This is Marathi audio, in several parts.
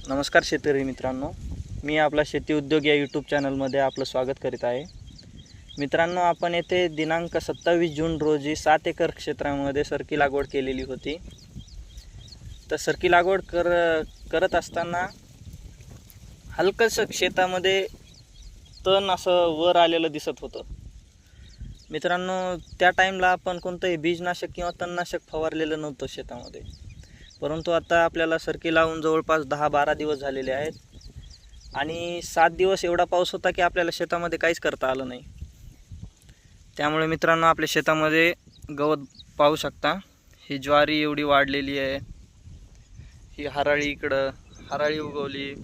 नमस्कार शेतकरी मित्रांनो, मी आपला शेती उद्योग या यूट्यूब चॅनलमध्ये आपलं स्वागत करीत आहे. मित्रांनो, आपण येथे दिनांक 27 जून रोजी 7 एकर क्षेत्रामध्ये सरकी लागवड केलेली होती. तर सरकी लागवड करत असताना हलकंसं शेतामध्ये तण असं वर आलेलं दिसत होतं. मित्रांनो, त्या टाईमला आपण कोणतंही बीजनाशक किंवा तणनाशक फवारलेलं नव्हतं शेतामध्ये. परंतु आता आपल्याला सरकी लावून जवळपास 10-12 दिवस झालेले आहेत आणि 7 दिवस एवढा पाऊस होता की आपल्याला शेतामध्ये काहीच करता आलं नाही. त्यामुळे मित्रांनो, आपल्या शेतामध्ये गवत पाहू शकता. ही ज्वारी एवढी वाढलेली आहे, ही हराळी इकडं हराळी उगवली,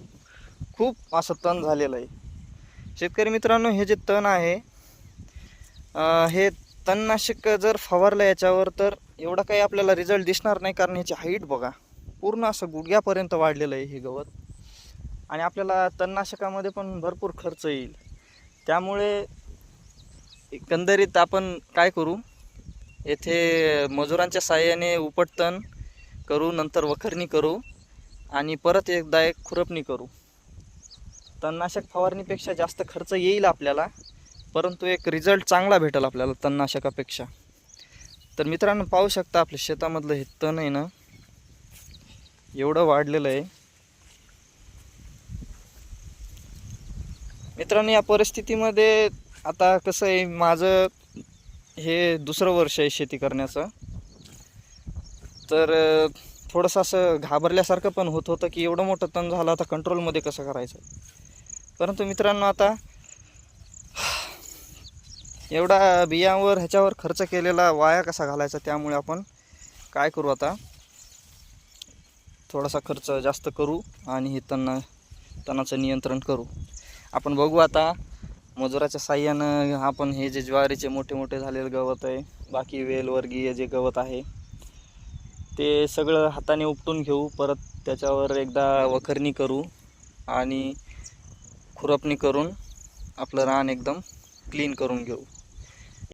खूप असं तण झालेलं आहे. शेतकरी मित्रांनो, हे जे तण आहे हे तणनाशक जर फवारलं याच्यावर तर एवढा काही आपल्याला रिझल्ट दिसणार नाही, कारण ह्याची हाईट बघा, पूर्ण असं गुडघ्यापर्यंत वाढलेलं आहे हे गवत. आणि आपल्याला तणनाशकामध्ये पण भरपूर खर्च येईल. त्यामुळे एकंदरीत आपण काय करू, येथे मजुरांच्या साहाय्याने उपटतण करू, नंतर वखरणी करू आणि परत एकदा एक खुरपणी करू. तणनाशक फवारणीपेक्षा जास्त खर्च येईल आपल्याला, परंतु एक रिझल्ट चांगला भेटेल आपल्याला तणनाशकापेक्षा. तर मित्रांनो, पाहू शकता आपल्या शेतामधलं हे तण आहे ना, एवढं वाढलेलं आहे. मित्रांनो, या परिस्थितीमध्ये आता कसं आहे, माझं हे दुसरं वर्ष आहे शेती करण्याचं. तर थोडंसं असं घाबरल्यासारखं पण होत होतं की एवढं मोठं तण झालं, आता कंट्रोलमध्ये कसं करायचं. परंतु मित्रांनो, आता एवढा बियांवर ह्याच्यावर खर्च केलेला वाया कसा घालायचा. त्यामुळे आपण काय करू, आता थोडासा खर्च जास्त करू आणि हे तणाचं नियंत्रण करू. आपण बघू आता मजुराच्या साह्यानं आपण हे जे ज्वारीचे मोठे मोठे झालेले गवत आहे, बाकी वेलवर्गीय जे गवत आहे ते सगळं हाताने उपटून घेऊ. परत त्याच्यावर एकदा वखरणी करू आणि खुरपणी करून आपलं रान एकदम क्लीन करून घेऊ.